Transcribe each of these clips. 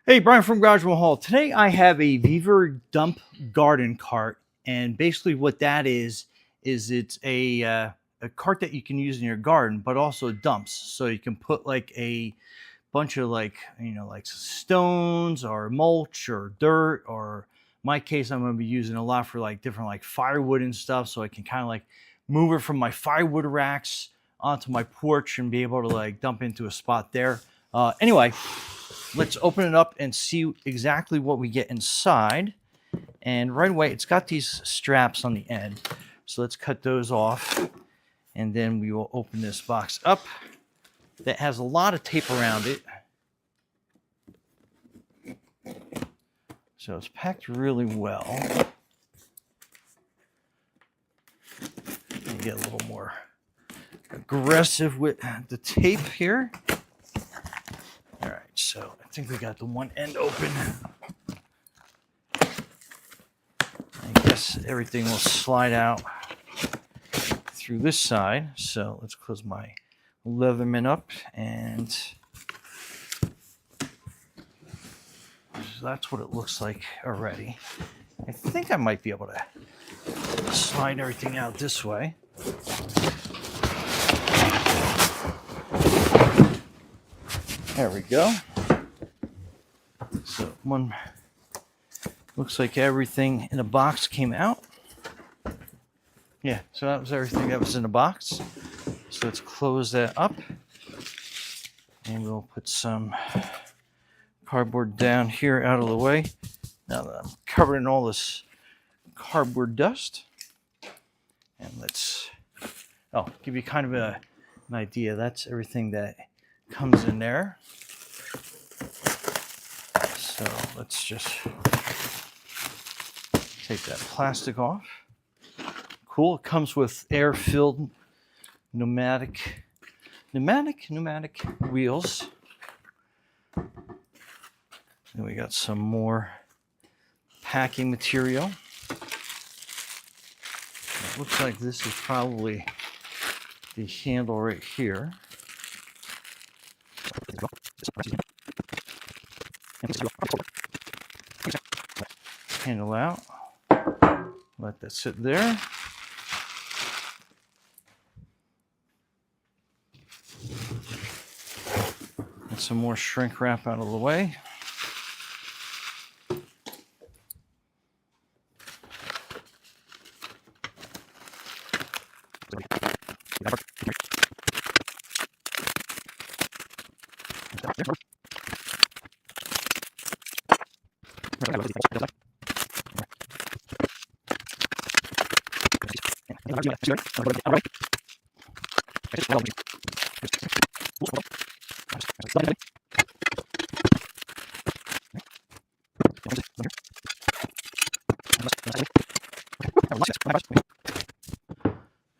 Hey, Brian from Garage Hall. Today I have a VEVOR dump garden cart, and basically what that is it's a cart that you can use in your garden, but also dumps. So you can put like a bunch of like stones or mulch or dirt, or in my case I'm going to be using a lot for like different like firewood and stuff, so I can kind of like move it from my firewood racks onto my porch and be able to like dump into a spot there. Anyway, let's open it up and see exactly what we get inside. And right away, it's got these straps on the end. So let's cut those off. And then we will open this box up. That has a lot of tape around it. So it's packed really well. Get a little more aggressive with the tape here. All right, so I think we got the one end open. I guess everything will slide out through this side. So let's close my Leatherman up, and so that's what it looks like already. I think I might be able to slide everything out this way. There we go. So one looks like everything in the box came out. Yeah, so that was everything that was in the box. So let's close that up. And we'll put some cardboard down here out of the way. Now that I'm covering all this cardboard dust. And let's give you kind of an idea. That's everything that comes in there. So let's just take that plastic off. Cool. It comes with air-filled pneumatic wheels. And we got some more packing material. It looks like this is probably the handle right here. Handle out. Let that sit there. And some more shrink wrap out of the way.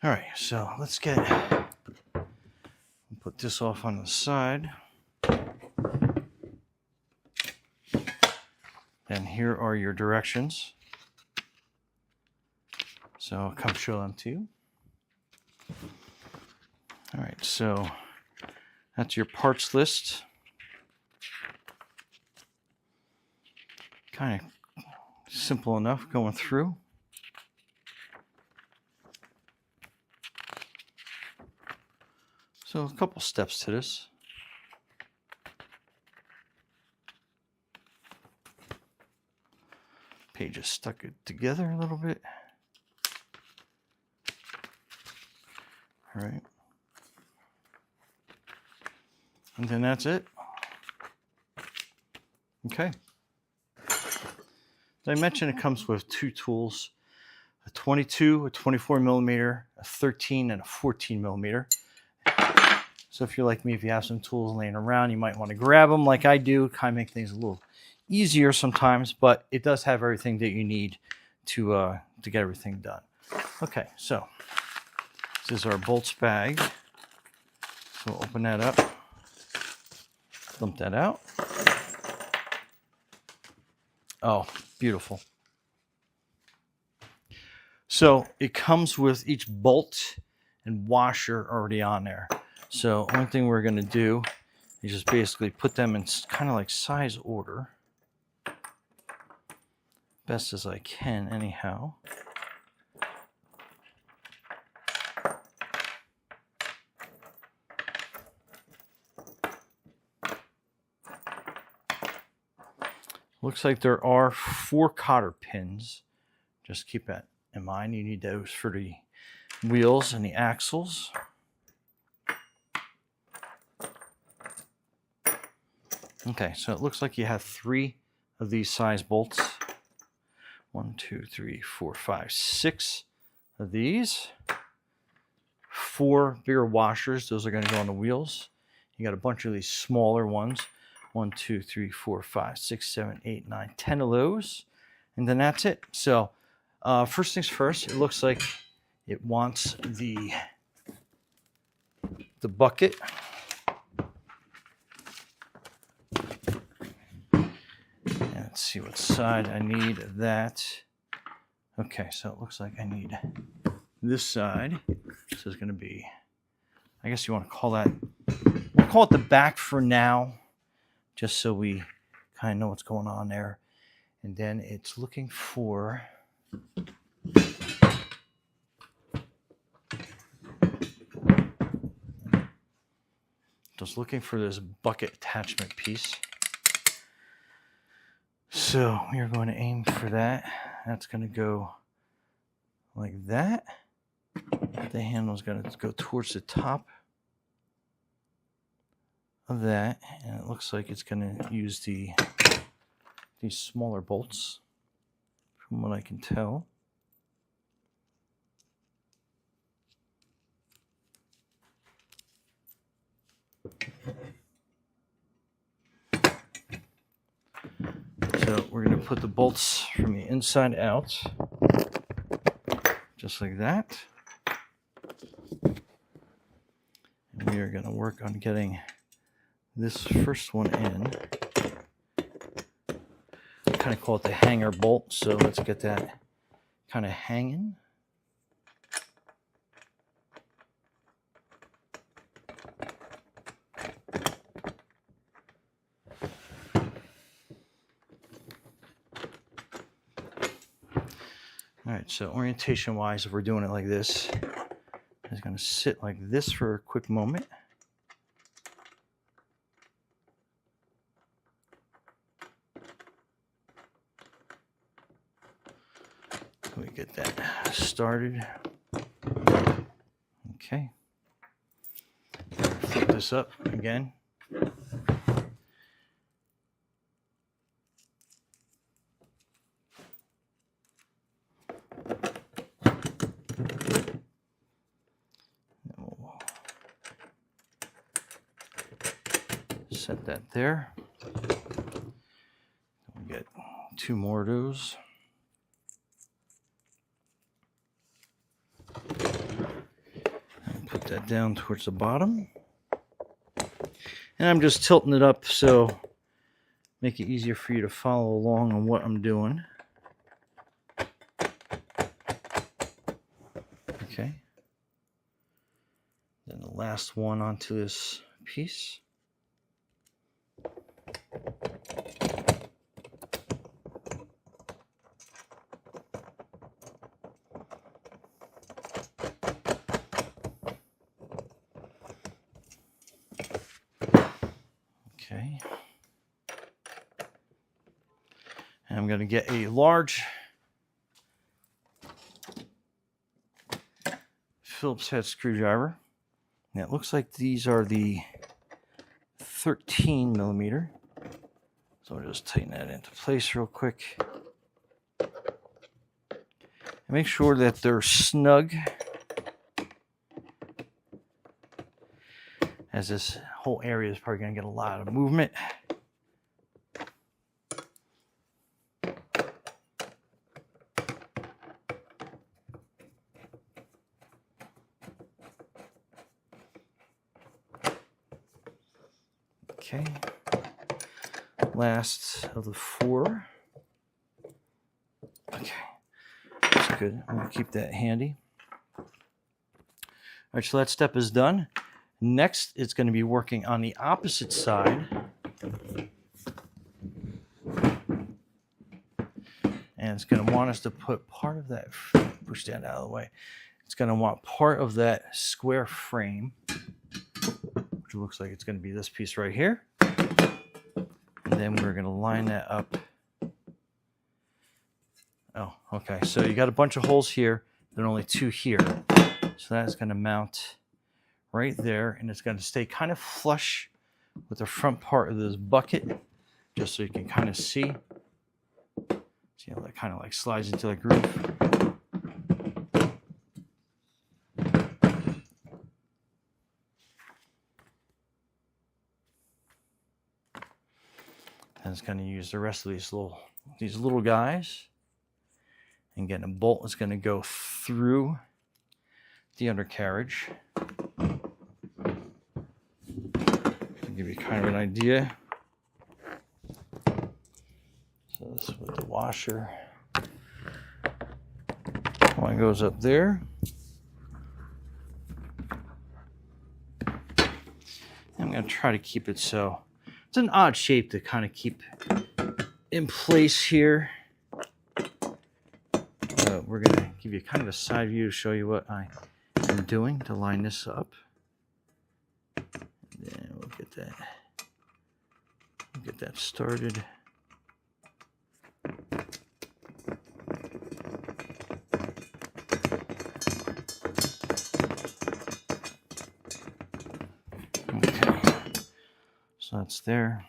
All right, so let's put this off on the side. And here are your directions. So I'll come show them to you. All right, so that's your parts list. Kind of simple enough going through. So a couple steps to this. Pages stuck it together a little bit. All right. And then that's it. Okay. As I mentioned, it comes with two tools, a 22, a 24 millimeter, a 13, and a 14 millimeter. So if you're like me, if you have some tools laying around, you might want to grab them like I do. Kind of make things a little easier sometimes, but it does have everything that you need to get everything done. Okay, so this is our bolts bag. So we'll open that up, dump that out. Oh, beautiful. So it comes with each bolt and washer already on there. So one thing we're going to do You just basically put them in kind of like size order. Best as I can, anyhow. Looks like there are 4 cotter pins. Just keep that in mind. You need those for the wheels and the axles. Okay, so it looks like you have 3 of these size bolts. 1, 2, 3, 4, 5, 6 of these. 4 bigger washers. Those are going to go on the wheels. You got a bunch of these smaller ones. 1, 2, 3, 4, 5, 6, 7, 8, 9, 10 of those. And then that's it. So first things first, it looks like it wants the bucket. Let's see what side I need of that. Okay, so it looks like I need this side. This is going to be, I guess you want to call that, we'll call it the back for now, just so we kind of know what's going on there. And then it's looking for this bucket attachment piece. So we are going to aim for that. That's going to go like that. The handle is going to go towards the top of that, and it looks like it's going to use these smaller bolts, from what I can tell. So we're going to put the bolts from the inside out, just like that. And we are going to work on getting this first one in. I kind of call it the hanger bolt, so let's get that kind of hanging. All right, so orientation-wise, if we're doing it like this, it's going to sit like this for a quick moment. Let me get that started. Okay. Flip this up again. Set that there. We'll get 2 more of those. And put that down towards the bottom. And I'm just tilting it up so make it easier for you to follow along on what I'm doing. Okay. Then the last one onto this piece. Okay. And I'm going to get a large Phillips head screwdriver. And it looks like these are the 13 millimeter. So I'll just tighten that into place real quick. And make sure that they're snug, as this whole area is probably going to get a lot of movement. Okay. Last of the 4. Okay. That's good. I'm going to keep that handy. All right, so that step is done. Next, it's going to be working on the opposite side. And it's going to want us to put part of that, push that out of the way. It's going to want part of that square frame, which looks like it's going to be this piece right here. And then we're going to line that up. Oh, okay. So you got a bunch of holes here. There are only 2 here. So that's going to mount right there. And it's going to stay kind of flush with the front part of this bucket, just so you can kind of see. See how that kind of like slides into the groove. And it's going to use the rest of these little guys. And getting a bolt is going to go through the undercarriage. To give you kind of an idea. So this is with the washer. One goes up there. I'm going to try to keep it so it's an odd shape to kind of keep in place here. We're going to give you kind of a side view to show you what I am doing to line this up. And then we'll get that started. So that's there.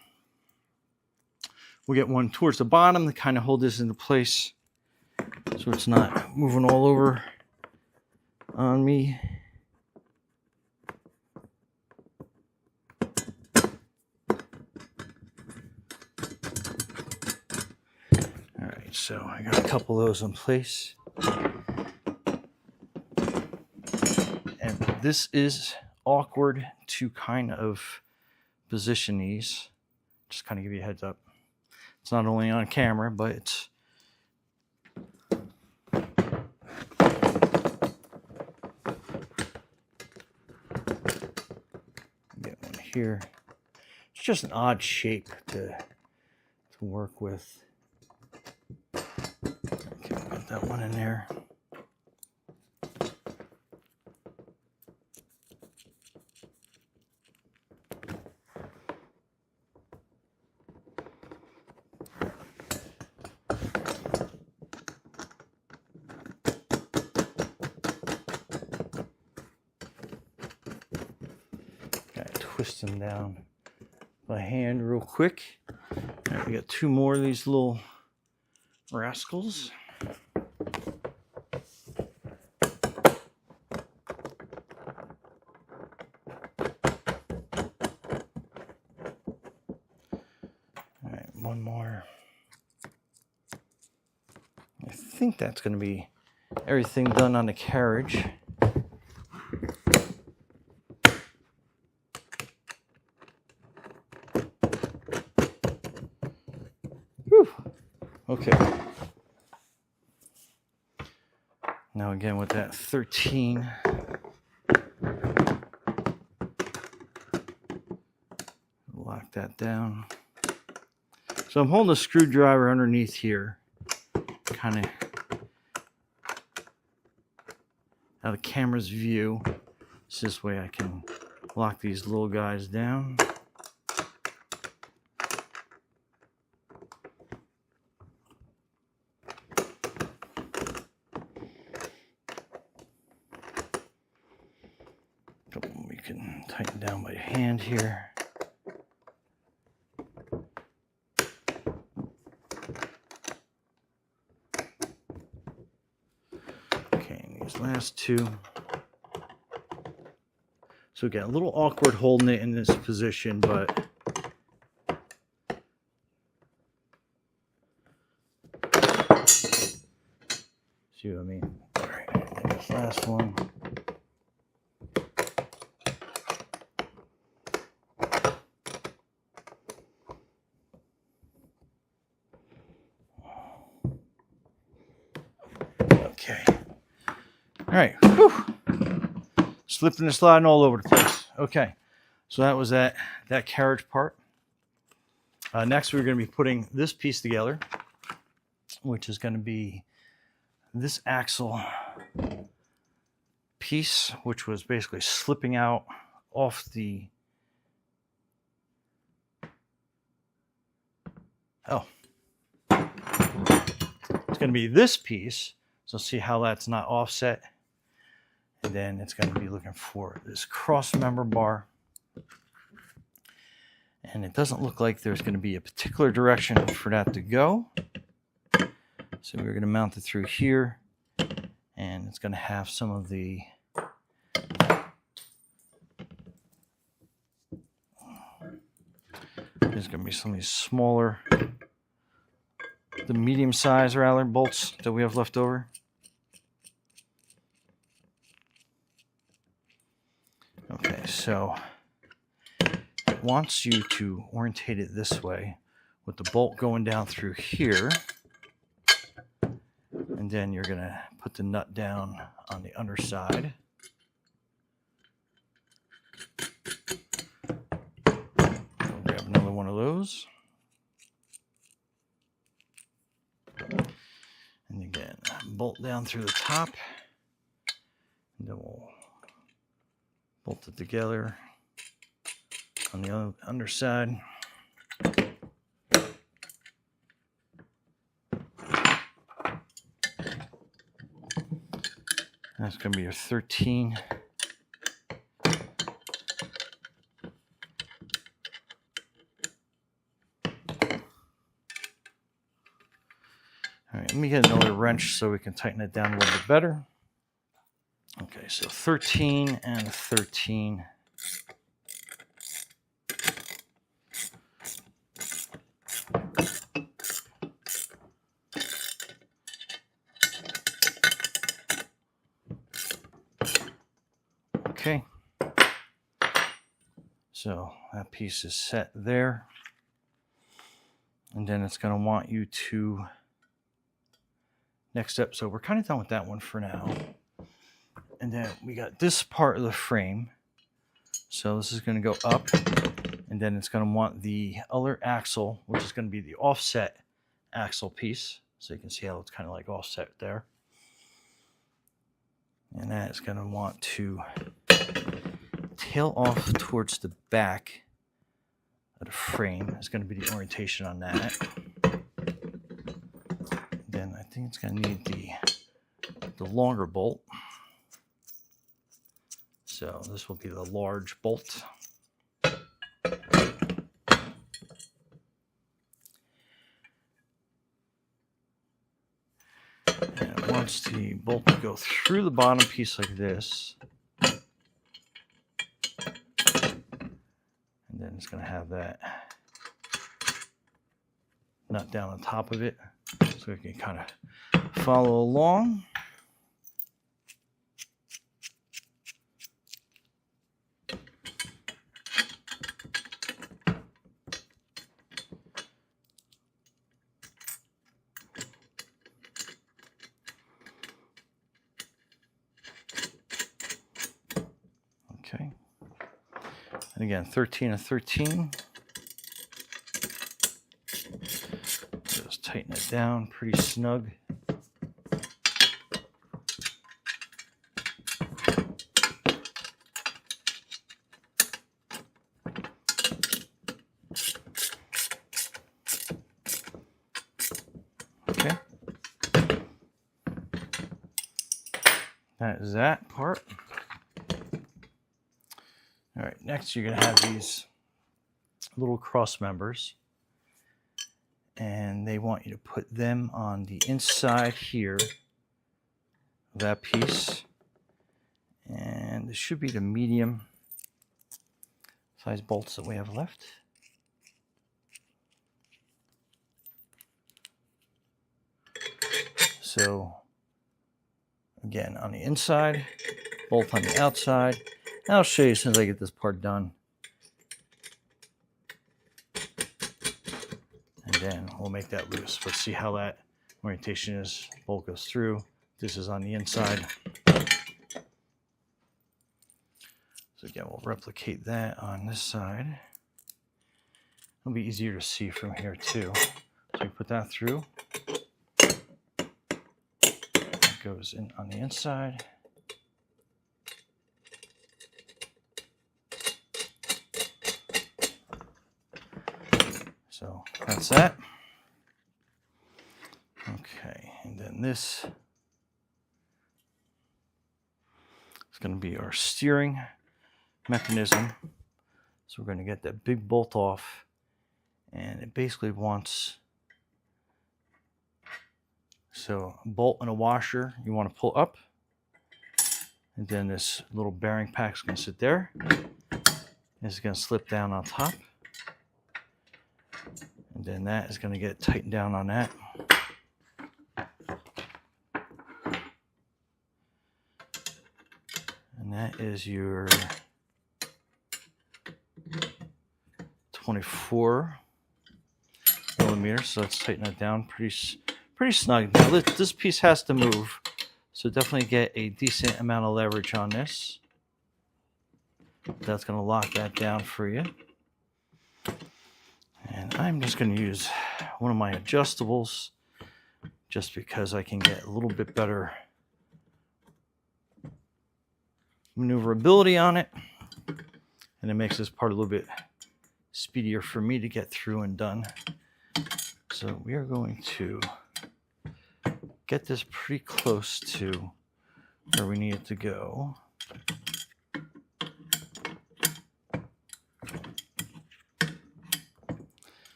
We'll get one towards the bottom to kind of hold this into place so it's not moving all over on me. All right, so I got a couple of those in place. And this is awkward to kind of position these. Just kind of give you a heads up. It's not only on camera, but it's get one here. It's just an odd shape to work with. Okay, got that one in there. Twist them down by hand real quick. All right, we got 2 more of these little rascals. All right, one more. I think that's going to be everything done on the carriage. Okay. Now again with that 13. Lock that down. So I'm holding a screwdriver underneath here. Kind of out of the camera's view. So this way I can lock these little guys down. We can tighten down by hand here. Okay, and these last 2. So again, a little awkward holding it in this position, but see what I mean? All right, and this last one. Okay. All right. Whew. Slipping and sliding all over the place. Okay, so that was that carriage part. Next, we're going to be putting this piece together, which is going to be this axle piece, which was basically slipping out off the... It's going to be this piece, so see how that's not offset. And then it's going to be looking for this cross member bar. And it doesn't look like there's going to be a particular direction for that to go. So we're going to mount it through here, and it's going to have some of the there's going to be some of these smaller, the medium size rather, bolts that we have left over. Okay, so it wants you to orientate it this way with the bolt going down through here. And then you're going to put the nut down on the underside. I'll grab another one of those. And again, bolt down through the top. And then we'll bolt it together on the underside. That's going to be your 13. All right, let me get another wrench so we can tighten it down a little bit better. Okay, so 13 and 13. Okay, so that piece is set there, and then it's going to want you to, next step, so we're kind of done with that one for now, and then we got this part of the frame, so this is going to go up, and then it's going to want the other axle, which is going to be the offset axle piece, so you can see how it's kind of like offset there, and that is going to want to tail off towards the back of the frame. Is going to be the orientation on that. Then I think it's going to need the longer bolt. So this will be the large bolt. And it wants the bolt to go through the bottom piece like this. And then it's going to have that nut down on top of it, so we can kind of follow along. Okay. And again, 13 and 13. Just tighten it down pretty snug. Okay. That is that part. All right, next you're going to have these little cross members, and they want you to put them on the inside here of that piece, and this should be the medium size bolts that we have left. So again, on the inside, bolt on the outside. I'll show you as soon as I get this part done. And then we'll make that loose. Let's see how that orientation is. Bolt goes through. This is on the inside. So again, we'll replicate that on this side. It'll be easier to see from here too. So we put that through. It goes in on the inside. So that's that. Okay, and then this is going to be our steering mechanism. So we're going to get that big bolt off, and it basically wants, so a bolt and a washer you want to pull up, and then this little bearing pack is going to sit there. It's going to slip down on top, and then that is going to get tightened down on that. And that is your 24 millimeters. So let's tighten that down pretty snug. Now this piece has to move, so definitely get a decent amount of leverage on this. That's going to lock that down for you. And I'm just going to use one of my adjustables just because I can get a little bit better maneuverability on it, and it makes this part a little bit speedier for me to get through and done. So we are going to get this pretty close to where we need it to go.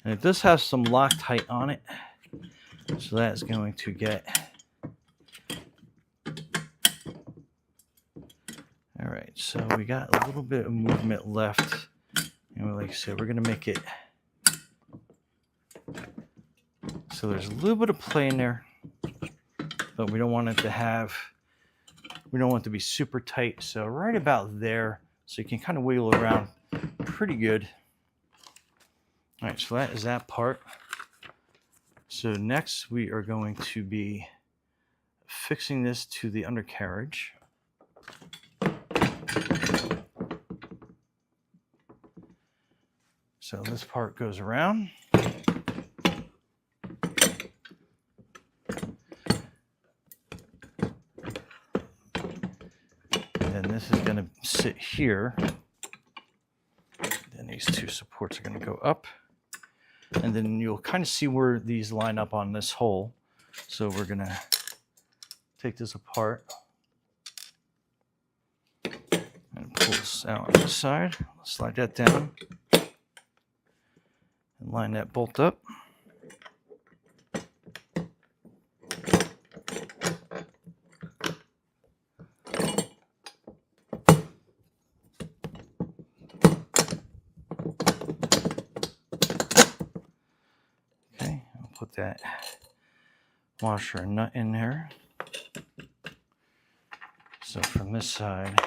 And it does have some Loctite on it, so that's going to get. All right, so we got a little bit of movement left, and like I said, we're going to make it so there's a little bit of play in there, but we don't want it to have, we don't want it to be super tight. So right about there, so you can kind of wiggle around pretty good. All right, so that is that part. So next we are going to be fixing this to the undercarriage. So this part goes around. And this is going to sit here. Then these two supports are going to go up. And then you'll kind of see where these line up on this hole. So we're going to take this apart and pull this out on this side. Slide that down. And line that bolt up. Okay, I'll put that washer and nut in there. So from this side,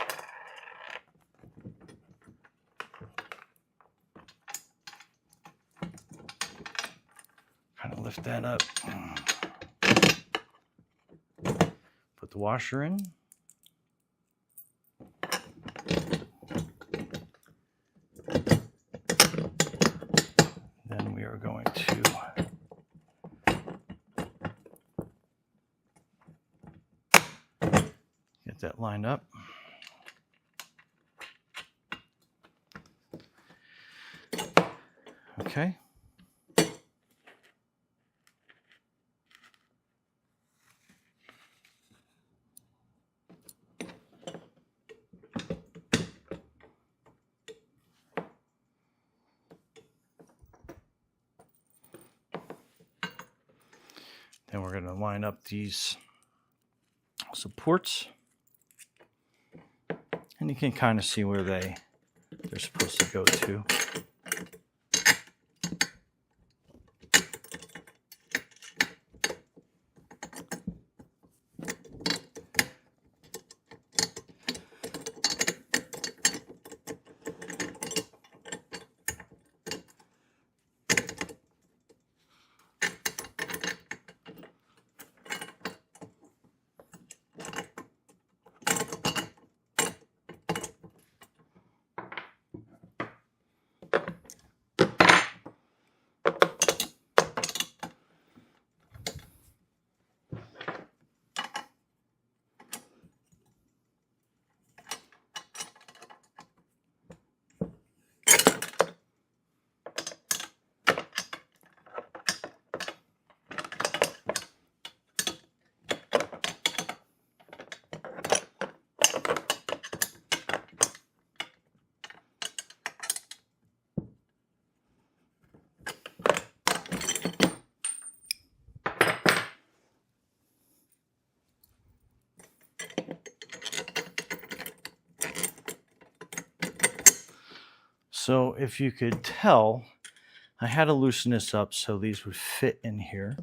kind of lift that up. Put the washer in. Then we are going to get that lined up. Okay. Then we're going to line up these supports, and you can kind of see where they're supposed to go to. So if you could tell, I had to loosen this up so these would fit in here.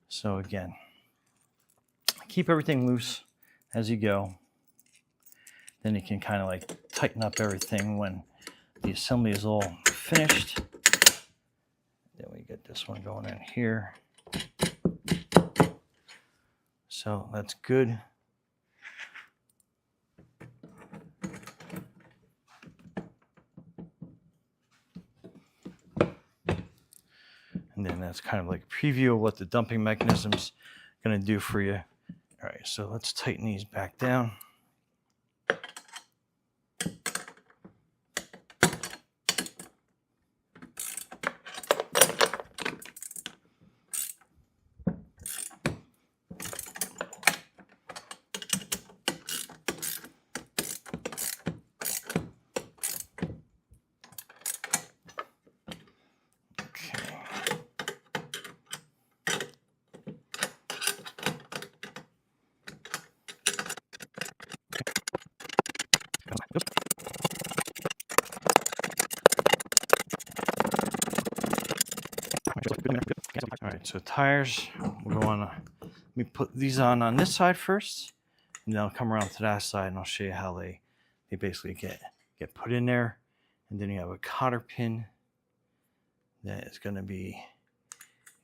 So again, keep everything loose as you go. Then you can kind of like tighten up everything when the assembly is all finished. Then we get this one going in here. So that's good. And then that's kind of like a preview of what the dumping mechanism's going to do for you. All right, so let's tighten these back down. All right, so tires, we'll go on. Let me put these on this side first, and then I'll come around to that side and I'll show you how they basically get put in there. And then you have a cotter pin that is going to be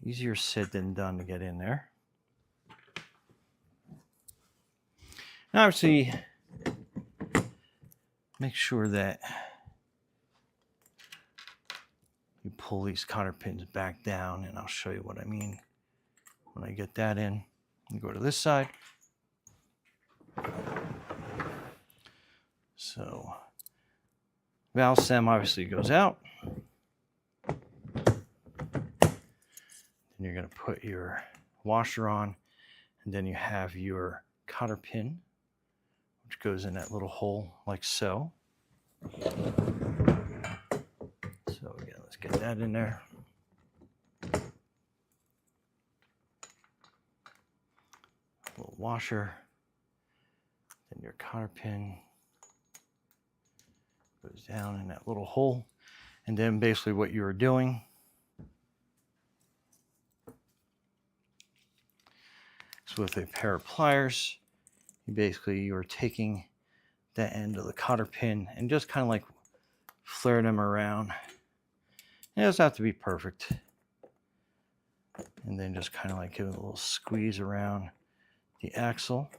easier said than done to get in there. Now, obviously, make sure that you pull these cotter pins back down, and I'll show you what I mean when I get that in. You go to this side. So valve stem obviously goes out. Then you're going to put your washer on, and then you have your cotter pin, which goes in that little hole like so. So again, let's get that in there. Little washer, then your cotter pin goes down in that little hole. And then basically what you're doing is with a pair of pliers, you're taking that end of the cotter pin and just kind of like flare them around. It doesn't have to be perfect. And then just kind of like give it a little squeeze around the axle.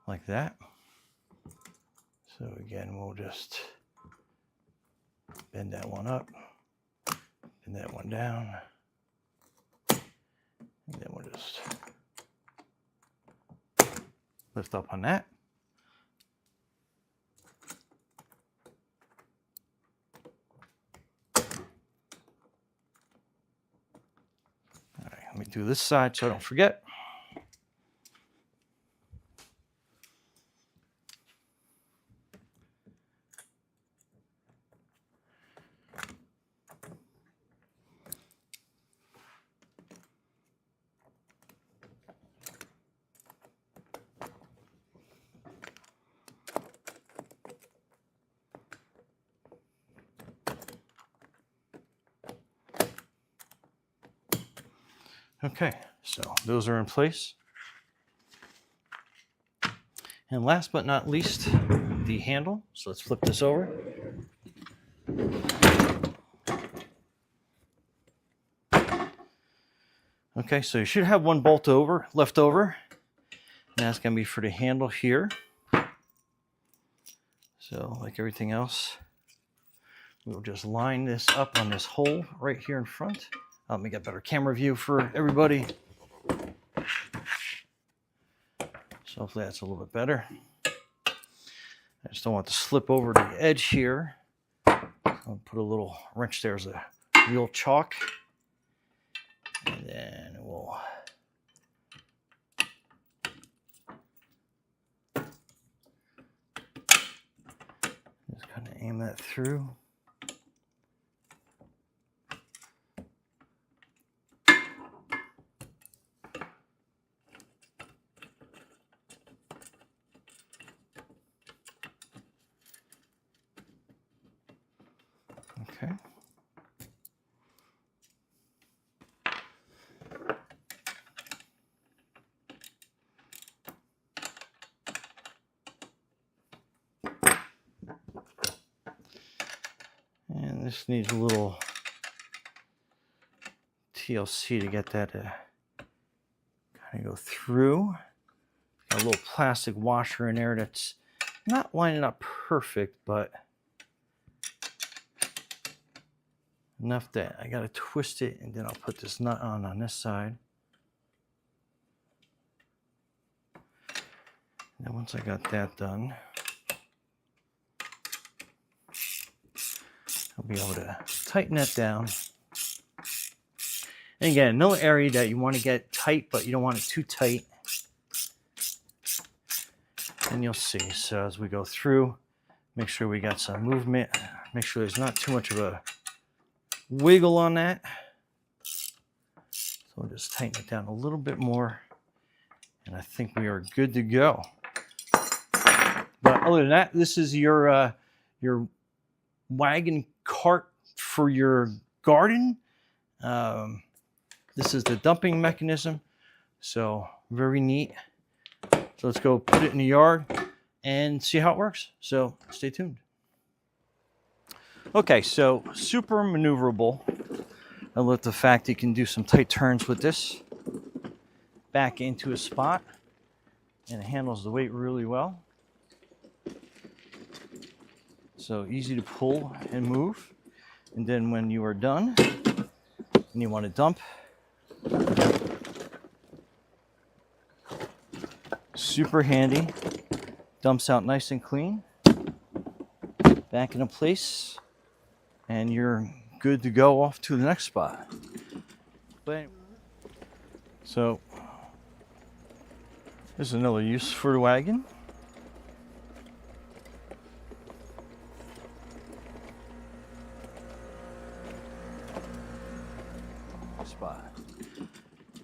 Like that. So again, we'll just bend that one up, bend that one down, and then we'll just lift up on that. All right, let me do this side so I don't forget. Okay, so those are in place. And last but not least, the handle. So let's flip this over. Okay, so you should have one bolt left over. And that's going to be for the handle here. So like everything else, we'll just line this up on this hole right here in front. Let me get a better camera view for everybody. So hopefully that's a little bit better. I just don't want to slip over the edge here. I'll put a little wrench there as a real chalk. And then we'll just kind of aim that through. Okay. And this needs a little TLC to get that to kind of go through. Got a little plastic washer in there that's not lining up perfect, but enough that I gotta twist it, and then I'll put this nut on this side. And then once I got that done, I'll be able to tighten that down. And again, another area that you want to get tight, but you don't want it too tight. And you'll see. So as we go through, make sure we got some movement. Make sure there's not too much of a wiggle on that. So we'll just tighten it down a little bit more. And I think we are good to go. But other than that, this is your wagon cart for your garden. This is the dumping mechanism. So very neat. So let's go put it in the yard and see how it works. So stay tuned. Okay, so super maneuverable. I love the fact you can do some tight turns with this. Back into a spot. And it handles the weight really well. So easy to pull and move. And then when you are done and you want to dump, super handy. Dumps out nice and clean. Back into place. And you're good to go off to the next spot. So there's another use for the wagon. Spot.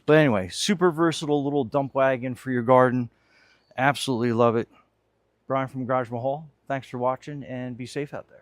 But anyway, super versatile little dump wagon for your garden. Absolutely love it. Brian from Garage Mahal. Thanks for watching and be safe out there.